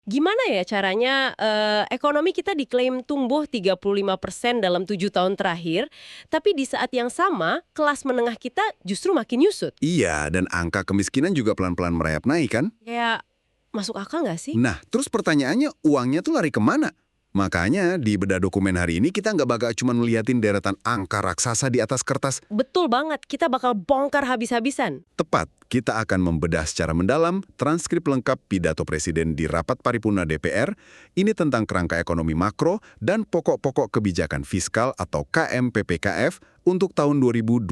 Gimana ya caranya ekonomi kita diklaim tumbuh 35% dalam 7 tahun terakhir, tapi di saat yang sama, kelas menengah kita justru makin nyusut. Iya, dan angka kemiskinan juga pelan-pelan merayap naik kan? Kayak masuk akal nggak sih? Nah, terus pertanyaannya uangnya tuh lari kemana? Makanya di bedah dokumen hari ini kita nggak bakal cuma ngeliatin deretan angka raksasa di atas kertas. Betul banget, kita bakal bongkar habis-habisan. Tepat, kita akan membedah secara mendalam transkrip lengkap pidato Presiden di Rapat Paripurna DPR, ini tentang kerangka ekonomi makro dan pokok-pokok kebijakan fiskal atau KMPPKF untuk tahun 2027.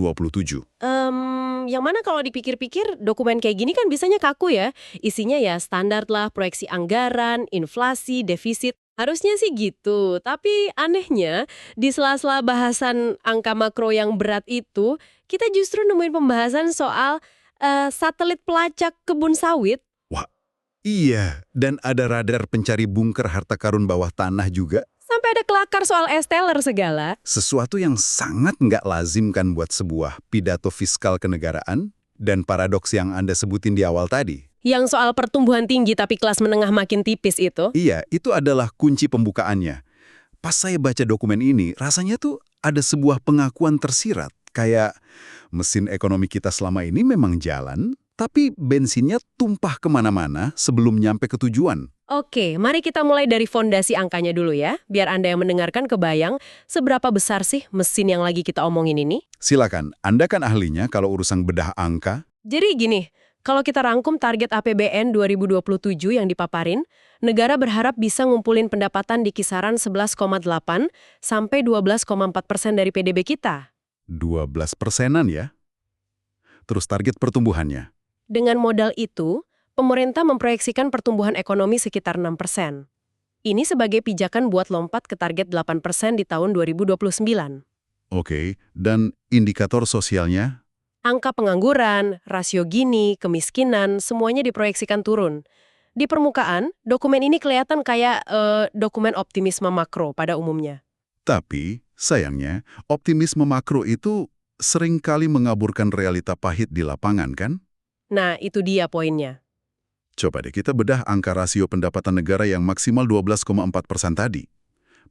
Yang mana kalau dipikir-pikir dokumen kayak gini kan biasanya kaku ya. Isinya ya standar lah, proyeksi anggaran, inflasi, defisit. Harusnya sih gitu, tapi anehnya di sela-sela bahasan angka makro yang berat itu, kita justru nemuin pembahasan soal satelit pelacak kebun sawit. Wah, iya, dan ada radar pencari bunker harta karun bawah tanah juga. Sampai ada kelakar soal esteller segala. Sesuatu yang sangat nggak lazim kan buat sebuah pidato fiskal kenegaraan, dan paradoks yang Anda sebutin di awal tadi. Yang soal pertumbuhan tinggi tapi kelas menengah makin tipis itu. Iya, itu adalah kunci pembukaannya. Pas saya baca dokumen ini, rasanya tuh ada sebuah pengakuan tersirat. Kayak mesin ekonomi kita selama ini memang jalan, tapi bensinnya tumpah kemana-mana sebelum nyampe ke tujuan. Oke, mari kita mulai dari fondasi angkanya dulu ya, biar Anda yang mendengarkan kebayang seberapa besar sih mesin yang lagi kita omongin ini. Silakan, Anda kan ahlinya kalau urusan bedah angka. Jadi gini, kalau kita rangkum target APBN 2027 yang dipaparin, negara berharap bisa ngumpulin pendapatan di kisaran 11,8 sampai 12,4% dari PDB kita. 12%-an ya. Terus target pertumbuhannya. Dengan modal itu, pemerintah memproyeksikan pertumbuhan ekonomi sekitar 6%. Ini sebagai pijakan buat lompat ke target 8% di tahun 2029. Oke, dan indikator sosialnya? Angka pengangguran, rasio Gini, kemiskinan, semuanya diproyeksikan turun. Di permukaan, dokumen ini kelihatan kayak dokumen optimisme makro pada umumnya. Tapi, sayangnya, optimisme makro itu seringkali mengaburkan realita pahit di lapangan kan? Nah, itu dia poinnya. Coba deh kita bedah angka rasio pendapatan negara yang maksimal 12,4% tadi.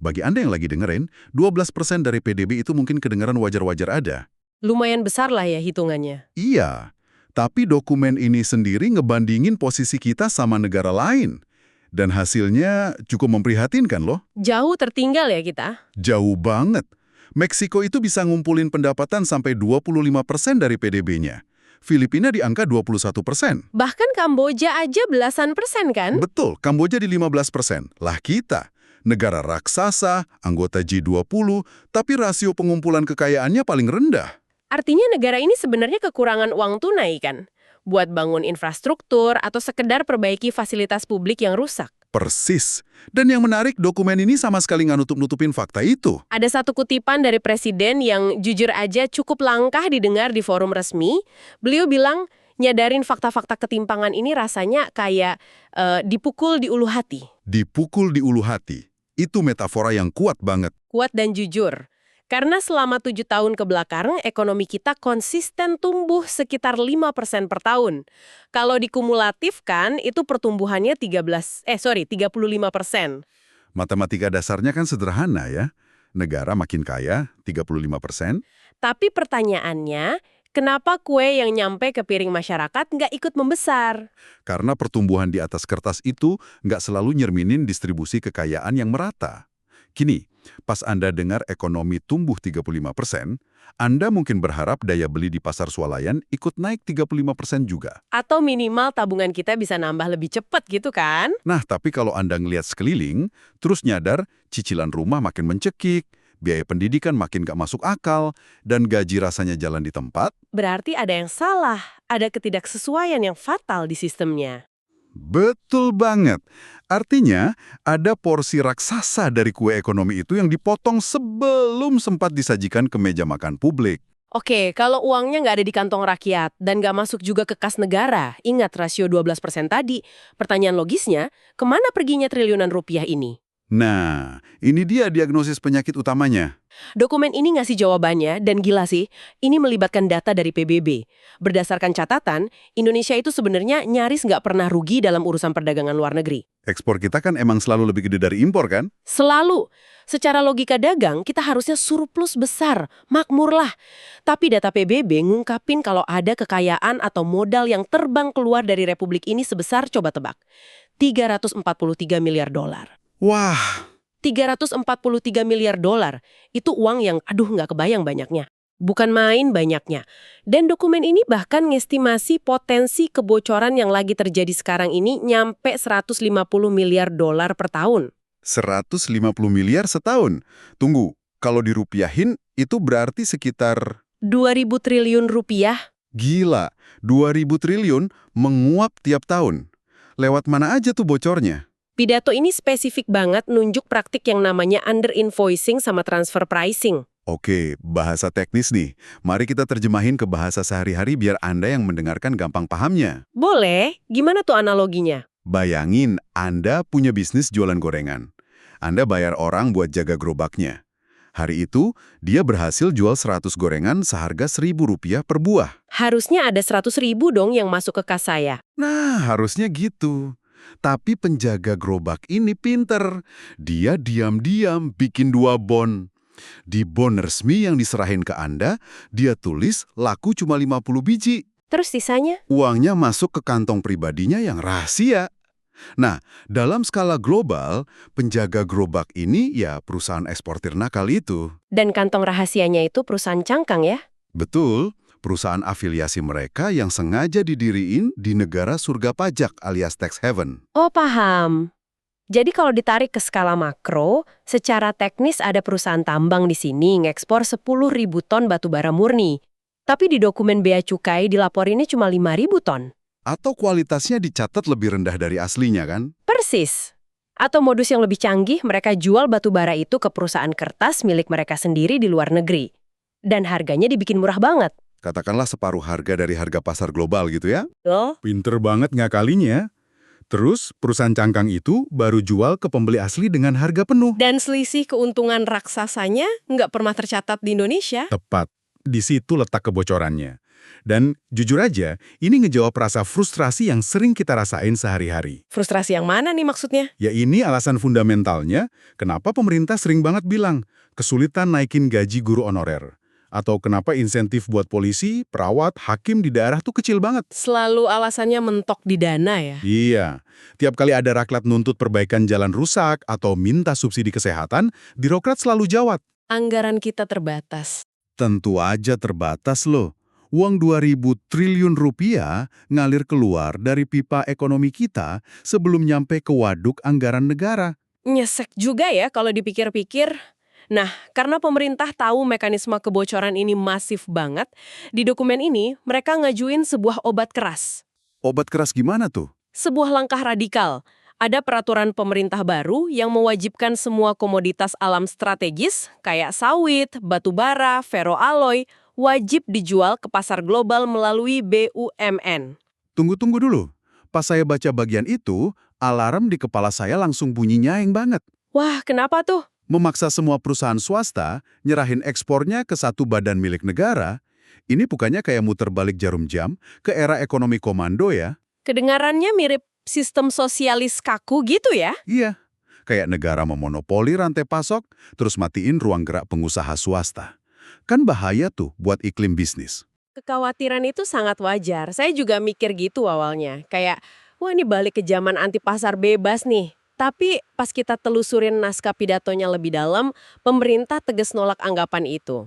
Bagi Anda yang lagi dengerin, 12% dari PDB itu mungkin kedengaran wajar-wajar ada. Lumayan besar lah ya hitungannya. Iya, tapi dokumen ini sendiri ngebandingin posisi kita sama negara lain. Dan hasilnya cukup memprihatinkan loh. Jauh tertinggal ya kita. Jauh banget. Meksiko itu bisa ngumpulin pendapatan sampai 25% dari PDB-nya. Filipina di angka 21%. Bahkan Kamboja aja belasan persen kan? Betul, Kamboja di 15%. Lah kita, negara raksasa, anggota G20, tapi rasio pengumpulan kekayaannya paling rendah. Artinya negara ini sebenarnya kekurangan uang tunai kan? Buat bangun infrastruktur atau sekedar perbaiki fasilitas publik yang rusak. Persis. Dan yang menarik, dokumen ini sama sekali nggak nutup-nutupin fakta itu. Ada satu kutipan dari Presiden yang jujur aja cukup langkah didengar di forum resmi. Beliau bilang, nyadarin fakta-fakta ketimpangan ini rasanya kayak dipukul di ulu hati. Dipukul di ulu hati. Itu metafora yang kuat banget. Kuat dan jujur. Karena selama 7 tahun kebelakang, ekonomi kita konsisten tumbuh sekitar 5% per tahun. Kalau dikumulatifkan, itu pertumbuhannya 35%. Matematika dasarnya kan sederhana ya. Negara makin kaya, 35%. Tapi pertanyaannya, kenapa kue yang nyampe ke piring masyarakat nggak ikut membesar? Karena pertumbuhan di atas kertas itu nggak selalu nyerminin distribusi kekayaan yang merata. Kini, pas Anda dengar ekonomi tumbuh 35%, Anda mungkin berharap daya beli di pasar swalayan ikut naik 35% juga. Atau minimal tabungan kita bisa nambah lebih cepat gitu kan? Nah, tapi kalau Anda ngelihat sekeliling, terus nyadar cicilan rumah makin mencekik, biaya pendidikan makin gak masuk akal, dan gaji rasanya jalan di tempat, Berarti ada yang salah, ada ketidaksesuaian yang fatal di sistemnya. betul banget. Artinya, ada porsi raksasa dari kue ekonomi itu yang dipotong sebelum sempat disajikan ke meja makan publik. Oke, kalau uangnya nggak ada di kantong rakyat dan nggak masuk juga ke kas negara, ingat rasio 12% tadi, pertanyaan logisnya, kemana perginya triliunan rupiah ini? Nah, ini dia diagnosis penyakit utamanya. Dokumen ini ngasih jawabannya, dan gila sih, ini melibatkan data dari PBB. Berdasarkan catatan, Indonesia itu sebenarnya nyaris nggak pernah rugi dalam urusan perdagangan luar negeri. Ekspor kita kan emang selalu lebih gede dari impor kan? Selalu. Secara logika dagang, kita harusnya surplus besar, makmurlah. Tapi data PBB ngungkapin kalau ada kekayaan atau modal yang terbang keluar dari republik ini sebesar, coba tebak, 343 miliar dolar. Wah, 343 miliar dolar, itu uang yang nggak kebayang banyaknya. Bukan main banyaknya. Dan dokumen ini bahkan ngestimasi potensi kebocoran yang lagi terjadi sekarang ini nyampe 150 miliar dolar per tahun. 150 miliar setahun. Tunggu, kalau dirupiahin itu berarti sekitar 2.000 triliun rupiah. gila, 2.000 triliun menguap tiap tahun. Lewat mana aja tuh bocornya? Pidato ini spesifik banget nunjuk praktik yang namanya under-invoicing sama transfer pricing. Oke, bahasa teknis nih. Mari kita terjemahin ke bahasa sehari-hari biar Anda yang mendengarkan gampang pahamnya. Boleh, gimana tuh analoginya? Bayangin Anda punya bisnis jualan gorengan. Anda bayar orang buat jaga gerobaknya. Hari itu, dia berhasil jual 100 gorengan seharga Rp1.000 per buah. Harusnya ada 100.000 dong yang masuk ke kas saya. Nah, harusnya gitu. Tapi penjaga gerobak ini pinter. Dia diam-diam bikin 2 bon. Di bon resmi yang diserahin ke Anda, dia tulis laku cuma 50 biji. Terus sisanya? Uangnya masuk ke kantong pribadinya yang rahasia. Nah, dalam skala global, penjaga gerobak ini ya perusahaan eksportir nakal itu. Dan kantong rahasianya itu perusahaan cangkang ya? Betul, perusahaan afiliasi mereka yang sengaja didiriin di negara surga pajak alias tax haven. Oh, paham. Jadi kalau ditarik ke skala makro, secara teknis ada perusahaan tambang di sini ngekspor 10.000 ton batu bara murni. Tapi di dokumen Bea Cukai dilaporinnya cuma 5.000 ton. Atau kualitasnya dicatat lebih rendah dari aslinya kan? Persis. Atau modus yang lebih canggih, mereka jual batu bara itu ke perusahaan kertas milik mereka sendiri di luar negeri. Dan harganya dibikin murah banget. Katakanlah separuh harga dari harga pasar global gitu ya? Loh? Pinter banget ngakalinya. Terus perusahaan cangkang itu baru jual ke pembeli asli dengan harga penuh. Dan selisih keuntungan raksasanya nggak pernah tercatat di Indonesia. Tepat. Di situ letak kebocorannya. Dan jujur aja, ini ngejawab rasa frustrasi yang sering kita rasain sehari-hari. Frustrasi yang mana nih maksudnya? Ya ini alasan fundamentalnya kenapa pemerintah sering banget bilang kesulitan naikin gaji guru honorer. Atau kenapa insentif buat polisi, perawat, hakim di daerah tuh kecil banget. Selalu alasannya mentok di dana ya? Iya, tiap kali ada rakyat nuntut perbaikan jalan rusak atau minta subsidi kesehatan, birokrat selalu jawab. Anggaran kita terbatas. Tentu aja terbatas loh. Uang 2.000 triliun rupiah ngalir keluar dari pipa ekonomi kita sebelum nyampe ke waduk anggaran negara. Nyesek juga ya kalau dipikir-pikir. Nah, karena pemerintah tahu mekanisme kebocoran ini masif banget, di dokumen ini mereka ngajuin sebuah obat keras. Obat keras gimana tuh? Sebuah langkah radikal. Ada peraturan pemerintah baru yang mewajibkan semua komoditas alam strategis kayak sawit, batu bara, ferroalloy, wajib dijual ke pasar global melalui BUMN. Tunggu dulu. Pas saya baca bagian itu, alarm di kepala saya langsung bunyi nyaeng banget. Wah, kenapa tuh? Memaksa semua perusahaan swasta nyerahin ekspornya ke satu badan milik negara, ini bukannya kayak muter balik jarum jam ke era ekonomi komando ya? Kedengarannya mirip sistem sosialis kaku gitu ya? Iya, kayak negara memonopoli rantai pasok, terus matiin ruang gerak pengusaha swasta. Kan bahaya tuh buat iklim bisnis. Kekhawatiran itu sangat wajar. Saya juga mikir gitu awalnya. Kayak, wah ini balik ke zaman anti pasar bebas nih. Tapi pas kita telusurin naskah pidatonya lebih dalam, pemerintah tegas nolak anggapan itu.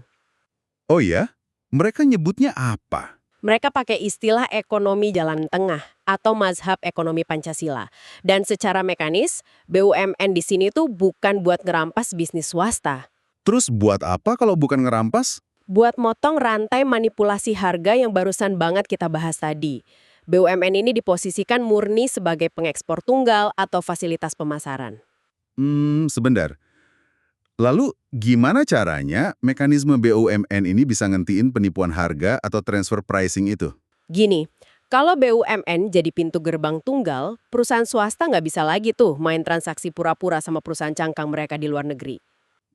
Oh iya? Mereka nyebutnya apa? Mereka pakai istilah ekonomi jalan tengah atau mazhab ekonomi Pancasila. Dan secara mekanis, BUMN di sini tuh bukan buat ngerampas bisnis swasta. Terus buat apa kalau bukan ngerampas? Buat motong rantai manipulasi harga yang barusan banget kita bahas tadi. BUMN ini diposisikan murni sebagai pengekspor tunggal atau fasilitas pemasaran. Sebentar. Lalu gimana caranya mekanisme BUMN ini bisa ngentiin penipuan harga atau transfer pricing itu? Gini, Kalau BUMN jadi pintu gerbang tunggal, perusahaan swasta nggak bisa lagi tuh main transaksi pura-pura sama perusahaan cangkang mereka di luar negeri.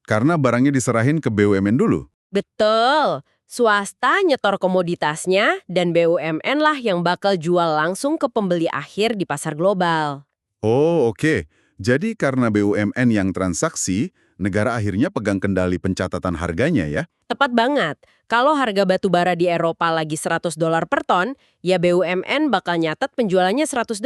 Karena barangnya diserahin ke BUMN dulu. Betul, swasta nyetor komoditasnya dan BUMN lah yang bakal jual langsung ke pembeli akhir di pasar global. Oh, oke. Jadi karena BUMN yang transaksi, negara akhirnya pegang kendali pencatatan harganya ya? Tepat banget. Kalau harga batu bara di Eropa lagi $100 per ton, ya BUMN bakal nyatet penjualannya $100.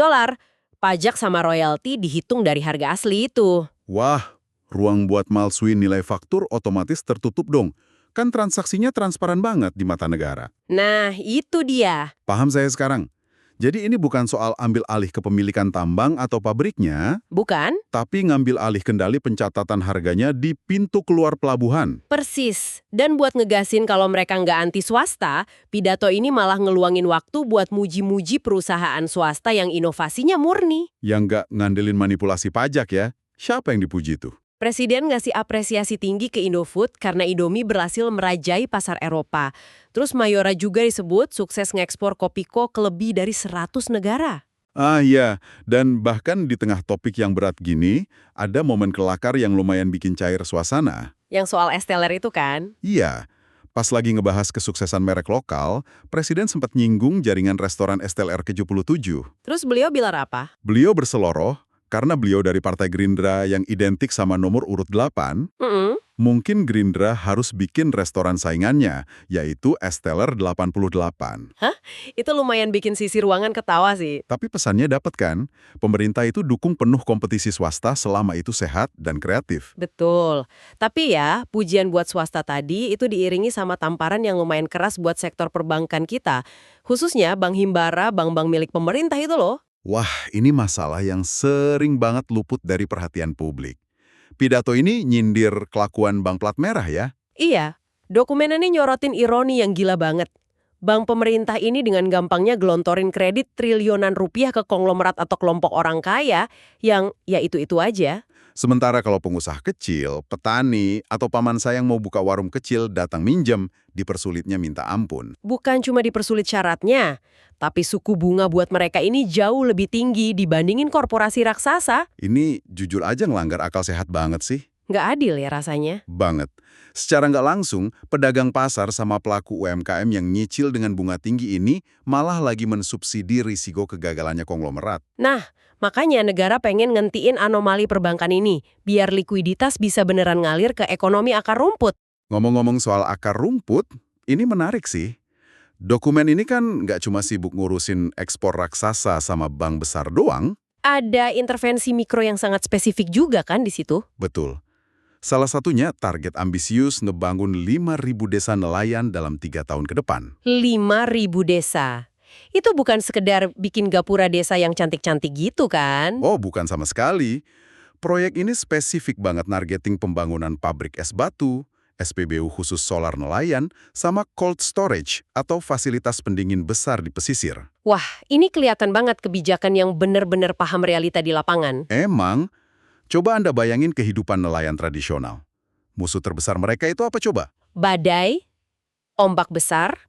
Pajak sama royalti dihitung dari harga asli itu. Wah, ruang buat malsuin nilai faktur otomatis tertutup dong. Kan transaksinya transparan banget di mata negara. Nah, itu dia. Paham saya sekarang. Jadi ini bukan soal ambil alih kepemilikan tambang atau pabriknya, Bukan? tapi ngambil alih kendali pencatatan harganya di pintu keluar pelabuhan. Persis. Dan buat ngegasin kalau mereka nggak anti swasta, pidato ini malah ngeluangin waktu buat muji-muji perusahaan swasta yang inovasinya murni. Yang nggak ngandelin manipulasi pajak ya. Siapa yang dipuji tuh? Presiden ngasih apresiasi tinggi ke Indofood karena Indomie berhasil merajai pasar Eropa. Terus Mayora juga disebut sukses ngekspor Kopiko ke lebih dari 100 negara. Ah iya, dan bahkan di tengah topik yang berat gini, ada momen kelakar yang lumayan bikin cair suasana. Yang soal Esteller itu kan? Iya, pas lagi ngebahas kesuksesan merek lokal, Presiden sempat nyinggung jaringan restoran STLR ke-77. Terus beliau bilang apa? Beliau berseloroh, karena beliau dari Partai Gerindra yang identik sama nomor urut 8, Mm-mm. mungkin Gerindra harus bikin restoran saingannya, yaitu STLR 88. Itu lumayan bikin sisi ruangan ketawa sih. Tapi pesannya dapat kan, pemerintah itu dukung penuh kompetisi swasta selama itu sehat dan kreatif. Betul. Tapi ya, pujian buat swasta tadi itu diiringi sama tamparan yang lumayan keras buat sektor perbankan kita. Khususnya Bank Himbara, bank-bank milik pemerintah itu loh. Wah, ini masalah yang sering banget luput dari perhatian publik. Pidato ini nyindir kelakuan bank plat merah ya. Iya, dokumen ini nyorotin ironi yang gila banget. Bank pemerintah ini dengan gampangnya gelontorin kredit triliunan rupiah ke konglomerat atau kelompok orang kaya yang ya itu-itu aja. Sementara kalau pengusaha kecil, petani, atau paman saya yang mau buka warung kecil datang minjem, dipersulitnya minta ampun. Bukan cuma dipersulit syaratnya, tapi suku bunga buat mereka ini jauh lebih tinggi dibandingin korporasi raksasa. Ini jujur aja ngelanggar akal sehat banget sih. Nggak adil ya rasanya. Banget. Secara nggak langsung, pedagang pasar sama pelaku UMKM yang nyicil dengan bunga tinggi ini malah lagi mensubsidi risiko kegagalannya konglomerat. Nah, makanya negara pengen ngentiin anomali perbankan ini, biar likuiditas bisa beneran ngalir ke ekonomi akar rumput. Ngomong-ngomong soal akar rumput, ini menarik sih. Dokumen ini kan nggak cuma sibuk ngurusin ekspor raksasa sama bank besar doang. Ada intervensi mikro yang sangat spesifik juga kan di situ. Betul. Salah satunya target ambisius ngebangun 5.000 desa nelayan dalam 3 tahun ke depan. 5.000 desa. Itu bukan sekedar bikin gapura desa yang cantik-cantik gitu kan? Oh, bukan sama sekali. Proyek ini spesifik banget nargeting pembangunan pabrik es batu, SPBU khusus solar nelayan, sama cold storage atau fasilitas pendingin besar di pesisir. Wah, ini kelihatan banget kebijakan yang benar-benar paham realita di lapangan. Emang, coba Anda bayangin kehidupan nelayan tradisional. Musuh terbesar mereka itu apa coba? Badai, ombak besar,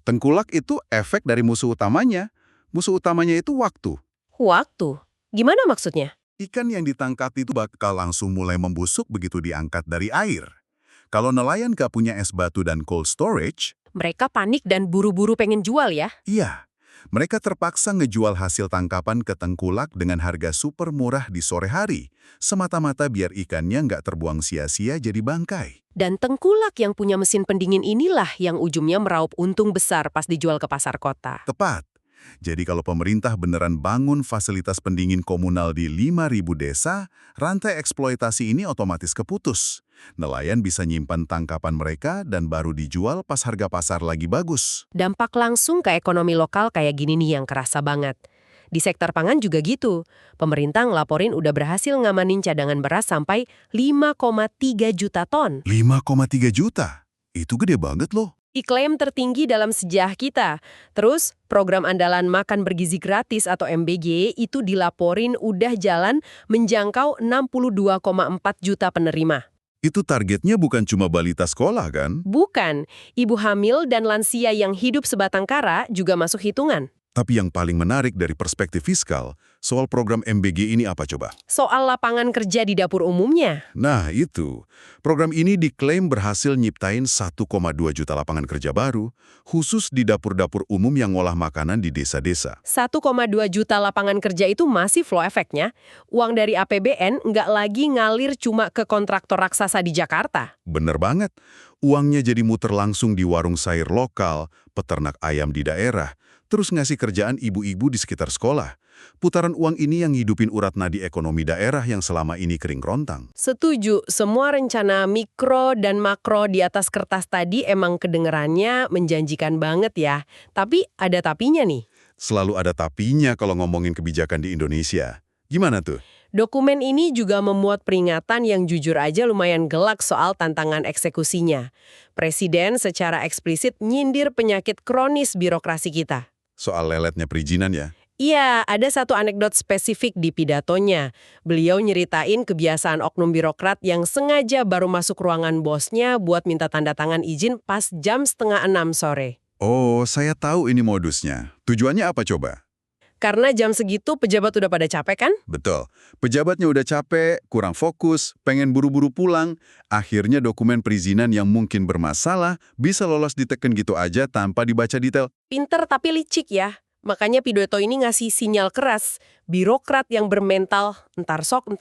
Tengkulak itu efek dari musuh utamanya. Musuh utamanya itu waktu. waktu. Gimana maksudnya? Ikan yang ditangkap itu bakal langsung mulai membusuk begitu diangkat dari air. Kalau nelayan gak punya es batu dan cold storage, Mereka panik dan buru-buru pengen jual ya? iya, mereka terpaksa ngejual hasil tangkapan ke tengkulak dengan harga super murah di sore hari, semata-mata biar ikannya nggak terbuang sia-sia jadi bangkai. Dan tengkulak yang punya mesin pendingin inilah yang ujungnya meraup untung besar pas dijual ke pasar kota. Tepat. Jadi kalau pemerintah beneran bangun fasilitas pendingin komunal di 5.000 desa, rantai eksploitasi ini otomatis keputus. Nelayan bisa nyimpan tangkapan mereka dan baru dijual pas harga pasar lagi bagus. Dampak langsung ke ekonomi lokal kayak gini nih yang kerasa banget. Di sektor pangan juga gitu. Pemerintah ngelaporin udah berhasil ngamanin cadangan beras sampai 5,3 juta ton. 5,3 juta? Itu gede banget loh. Iklim tertinggi dalam sejarah kita. Terus, program andalan makan bergizi gratis atau MBG itu dilaporin udah jalan menjangkau 62,4 juta penerima. Itu targetnya bukan cuma balita sekolah kan? Bukan, ibu hamil dan lansia yang hidup sebatang kara juga masuk hitungan. Tapi yang paling menarik dari perspektif fiskal, soal program MBG ini apa coba? Soal lapangan kerja di dapur umumnya. Nah itu, program ini diklaim berhasil nyiptain 1,2 juta lapangan kerja baru, khusus di dapur-dapur umum yang ngolah makanan di desa-desa. 1,2 juta lapangan kerja itu masih flow efeknya. Uang dari APBN nggak lagi ngalir cuma ke kontraktor raksasa di Jakarta. Bener banget, uangnya jadi muter langsung di warung sayur lokal, peternak ayam di daerah, terus ngasih kerjaan ibu-ibu di sekitar sekolah. Putaran uang ini yang ngidupin urat nadi ekonomi daerah yang selama ini kering kerontang. Setuju, semua rencana mikro dan makro di atas kertas tadi emang kedengerannya menjanjikan banget ya. Tapi ada tapinya nih. Selalu ada tapinya kalau ngomongin kebijakan di Indonesia. Gimana tuh? Dokumen ini juga memuat peringatan yang jujur aja lumayan gelak soal tantangan eksekusinya. Presiden secara eksplisit nyindir penyakit kronis birokrasi kita. Soal leletnya perizinan ya? Iya, ada satu anekdot spesifik di pidatonya. Beliau nyeritain kebiasaan oknum birokrat yang sengaja baru masuk ruangan bosnya buat minta tanda tangan izin pas jam 5:30 sore. Oh, saya tahu ini modusnya. Tujuannya apa coba? Karena jam segitu pejabat udah pada capek kan? Betul. Pejabatnya udah capek, kurang fokus, pengen buru-buru pulang. Akhirnya dokumen perizinan yang mungkin bermasalah bisa lolos diteken gitu aja tanpa dibaca detail. Pinter tapi licik ya. Makanya pidato ini ngasih sinyal keras. Birokrat yang bermental entar sok,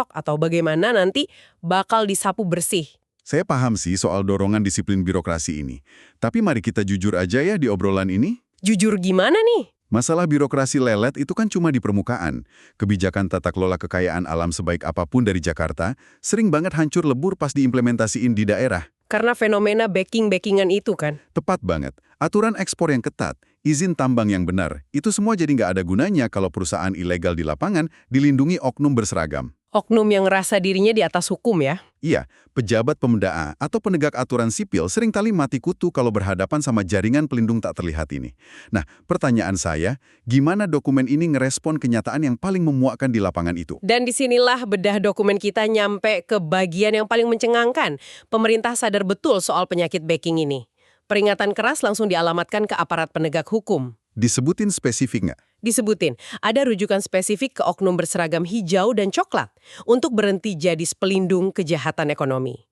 atau bagaimana nanti bakal disapu bersih. Saya paham sih soal dorongan disiplin birokrasi ini. Tapi mari kita jujur aja ya di obrolan ini. Jujur gimana nih? Masalah birokrasi lelet itu kan cuma di permukaan. Kebijakan tata kelola kekayaan alam sebaik apapun dari Jakarta sering banget hancur lebur pas diimplementasiin di daerah. Karena fenomena backing-backingan itu kan. Tepat banget. Aturan ekspor yang ketat, izin tambang yang benar, itu semua jadi nggak ada gunanya kalau perusahaan ilegal di lapangan dilindungi oknum berseragam. Oknum yang ngerasa dirinya di atas hukum ya. Iya, pejabat pemda atau penegak aturan sipil seringkali mati kutu kalau berhadapan sama jaringan pelindung tak terlihat ini. Nah, pertanyaan saya, gimana dokumen ini ngerespon kenyataan yang paling memuakkan di lapangan itu? Dan disinilah bedah dokumen kita nyampe ke bagian yang paling mencengangkan. Pemerintah sadar betul soal penyakit backing ini. Peringatan keras langsung dialamatkan ke aparat penegak hukum. Disebutin spesifik nggak? Disebutin, ada rujukan spesifik ke oknum berseragam hijau dan coklat untuk berhenti jadi pelindung kejahatan ekonomi.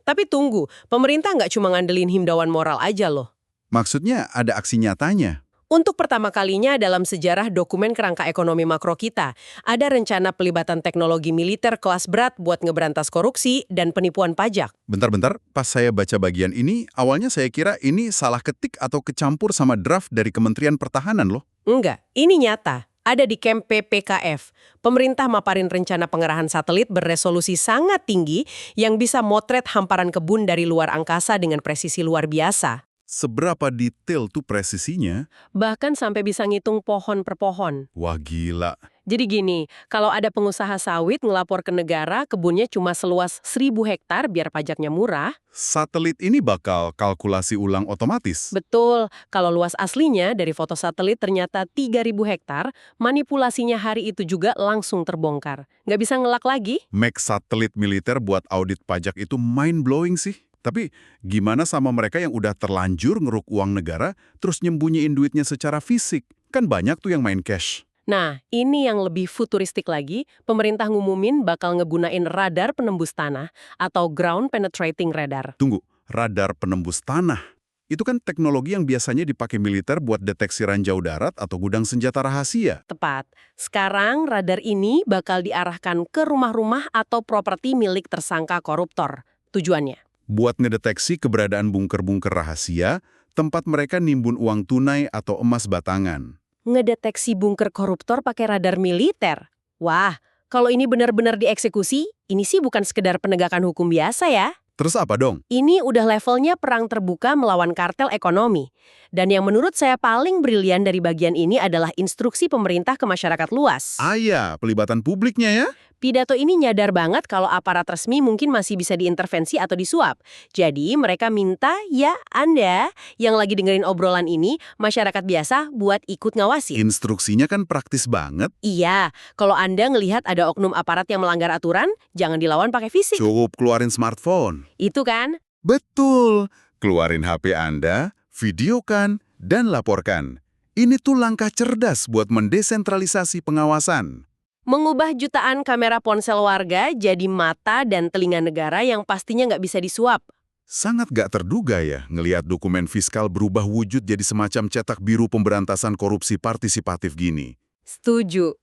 Tapi tunggu, pemerintah nggak cuma ngandelin himbauan moral aja loh. Maksudnya ada aksi nyatanya. Untuk pertama kalinya dalam sejarah dokumen kerangka ekonomi makro kita, ada rencana pelibatan teknologi militer kelas berat buat ngeberantas korupsi dan penipuan pajak. Bentar-bentar, pas saya baca bagian ini, awalnya saya kira ini salah ketik atau kecampur sama draft dari Kementerian Pertahanan loh. Enggak, ini nyata. Ada di Camp PPKF. Pemerintah maparin rencana pengerahan satelit beresolusi sangat tinggi yang bisa motret hamparan kebun dari luar angkasa dengan presisi luar biasa. Seberapa detail tuh presisinya? Bahkan sampai bisa ngitung pohon per pohon. Wah gila. Jadi gini, kalau ada pengusaha sawit ngelapor ke negara, kebunnya cuma seluas 1.000 hektar biar pajaknya murah. Satelit ini bakal kalkulasi ulang otomatis. Betul, kalau luas aslinya dari foto satelit ternyata 3.000 hektar, manipulasinya hari itu juga langsung terbongkar. Nggak bisa ngelak lagi? Make satelit militer buat audit pajak itu mind-blowing sih. Tapi gimana sama mereka yang udah terlanjur ngeruk uang negara, terus nyembunyiin duitnya secara fisik? Kan banyak tuh yang main cash. Nah, ini yang lebih futuristik lagi, pemerintah ngumumin bakal ngegunain radar penembus tanah atau ground penetrating radar. Tunggu, radar penembus tanah. Itu kan teknologi yang biasanya dipakai militer buat deteksi ranjau darat atau gudang senjata rahasia. Tepat. Sekarang radar ini bakal diarahkan ke rumah-rumah atau properti milik tersangka koruptor. Tujuannya? Buat ngedeteksi keberadaan bunker-bunker rahasia, tempat mereka nimbun uang tunai atau emas batangan. Ngedeteksi bunker koruptor pakai radar militer. Wah, kalau ini benar-benar dieksekusi, ini sih bukan sekedar penegakan hukum biasa ya. Terus apa dong? Ini udah levelnya perang terbuka melawan kartel ekonomi. Dan yang menurut saya paling brilian dari bagian ini adalah instruksi pemerintah ke masyarakat luas. Ah ya, pelibatan publiknya ya? Pidato ini nyadar banget kalau aparat resmi mungkin masih bisa diintervensi atau disuap. Jadi mereka minta ya Anda yang lagi dengerin obrolan ini, masyarakat biasa buat ikut ngawasin. Instruksinya kan praktis banget. Iya, kalau Anda ngelihat ada oknum aparat yang melanggar aturan, jangan dilawan pakai fisik. Cukup keluarin smartphone. Itu kan? Betul. Keluarin HP Anda, videokan, dan laporkan. Ini tuh langkah cerdas buat mendesentralisasi pengawasan. Mengubah jutaan kamera ponsel warga jadi mata dan telinga negara yang pastinya nggak bisa disuap. Sangat gak terduga ya ngelihat dokumen fiskal berubah wujud jadi semacam cetak biru pemberantasan korupsi partisipatif gini. Setuju.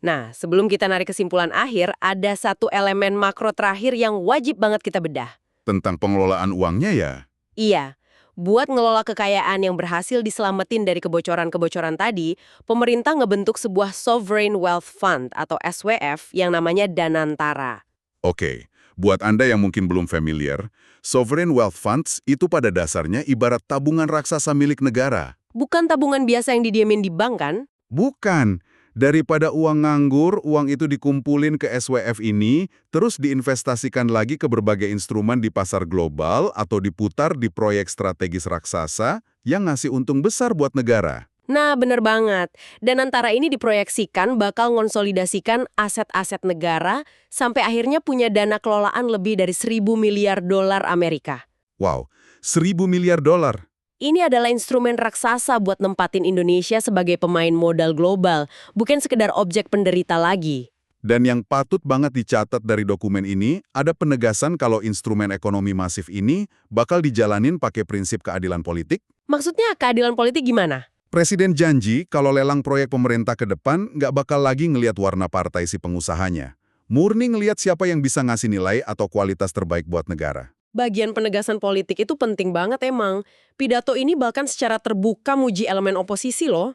Nah, sebelum kita narik kesimpulan akhir, ada satu elemen makro terakhir yang wajib banget kita bedah. Tentang pengelolaan uangnya ya. Iya, buat ngelola kekayaan yang berhasil diselamatin dari kebocoran-kebocoran tadi, pemerintah ngebentuk sebuah Sovereign Wealth Fund atau SWF yang namanya Danantara. Oke, buat Anda yang mungkin belum familiar, Sovereign Wealth Funds itu pada dasarnya ibarat tabungan raksasa milik negara. Bukan tabungan biasa yang didiamin di bank kan? Bukan. Daripada uang nganggur, uang itu dikumpulin ke SWF ini, terus diinvestasikan lagi ke berbagai instrumen di pasar global atau diputar di proyek strategis raksasa yang ngasih untung besar buat negara. Nah, bener banget. Dan antara ini diproyeksikan bakal ngonsolidasikan aset-aset negara sampai akhirnya punya dana kelolaan lebih dari 1.000 miliar dolar Amerika. Wow, 1.000 miliar dolar. Ini adalah instrumen raksasa buat nempatin Indonesia sebagai pemain modal global, bukan sekedar objek penderita lagi. Dan yang patut banget dicatat dari dokumen ini, ada penegasan kalau instrumen ekonomi masif ini bakal dijalanin pakai prinsip keadilan politik. Maksudnya keadilan politik gimana? Presiden janji kalau lelang proyek pemerintah ke depan nggak bakal lagi ngelihat warna partai si pengusahanya. Murni ngelihat siapa yang bisa ngasih nilai atau kualitas terbaik buat negara. Bagian penegasan politik itu penting banget emang. Pidato ini bahkan secara terbuka muji elemen oposisi loh.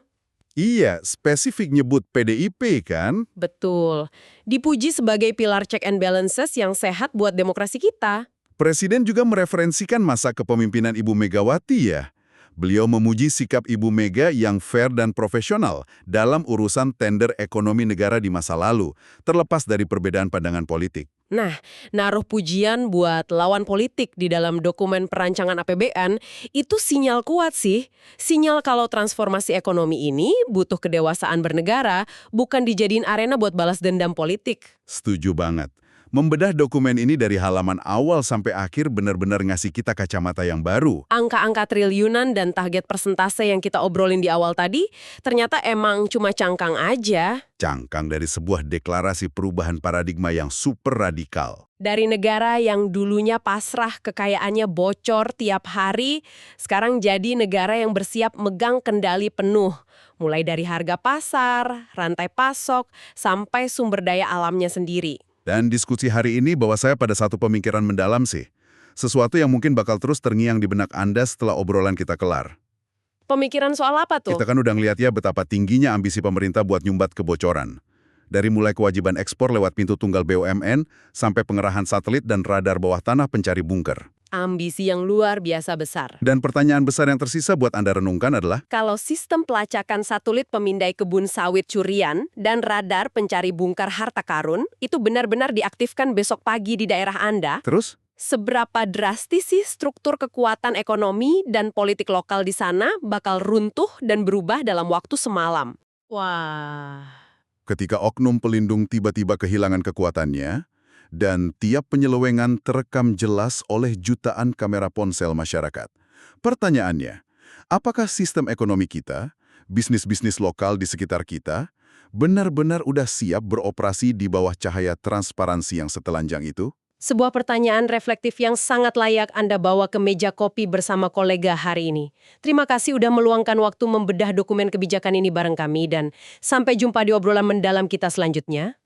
Iya, spesifik nyebut PDIP kan? Betul. Dipuji sebagai pilar check and balances yang sehat buat demokrasi kita. Presiden juga mereferensikan masa kepemimpinan Ibu Megawati ya. Beliau memuji sikap Ibu Mega yang fair dan profesional dalam urusan tender ekonomi negara di masa lalu, terlepas dari perbedaan pandangan politik. Nah, naruh pujian buat lawan politik di dalam dokumen perancangan APBN itu sinyal kuat sih. Sinyal kalau transformasi ekonomi ini butuh kedewasaan bernegara, bukan dijadiin arena buat balas dendam politik. Setuju banget. Membedah dokumen ini dari halaman awal sampai akhir benar-benar ngasih kita kacamata yang baru. Angka-angka triliunan dan target persentase yang kita obrolin di awal tadi, ternyata emang cuma cangkang aja. Cangkang dari sebuah deklarasi perubahan paradigma yang super radikal. Dari negara yang dulunya pasrah kekayaannya bocor tiap hari, sekarang jadi negara yang bersiap megang kendali penuh. Mulai dari harga pasar, rantai pasok, sampai sumber daya alamnya sendiri. Dan diskusi hari ini bawa saya pada satu pemikiran mendalam sih. Sesuatu yang mungkin bakal terus terngiang di benak Anda setelah obrolan kita kelar. Pemikiran soal apa tuh? Kita kan udah ngeliat ya betapa tingginya ambisi pemerintah buat nyumbat kebocoran. Dari mulai kewajiban ekspor lewat pintu tunggal BUMN, sampai pengerahan satelit dan radar bawah tanah pencari bunker. Ambisi yang luar biasa besar. Dan pertanyaan besar yang tersisa buat Anda renungkan adalah, Kalau sistem pelacakan satelit pemindai kebun sawit curian dan radar pencari bungkar harta karun itu benar-benar diaktifkan besok pagi di daerah Anda, terus? seberapa drastis sih struktur kekuatan ekonomi dan politik lokal di sana bakal runtuh dan berubah dalam waktu semalam? Wah. Ketika oknum pelindung tiba-tiba kehilangan kekuatannya, dan tiap penyelewengan terekam jelas oleh jutaan kamera ponsel masyarakat. Pertanyaannya, apakah sistem ekonomi kita, bisnis-bisnis lokal di sekitar kita, benar-benar udah siap beroperasi di bawah cahaya transparansi yang setelanjang itu? Sebuah pertanyaan reflektif yang sangat layak Anda bawa ke meja kopi bersama kolega hari ini. Terima kasih udah meluangkan waktu membedah dokumen kebijakan ini bareng kami dan sampai jumpa di obrolan mendalam kita selanjutnya.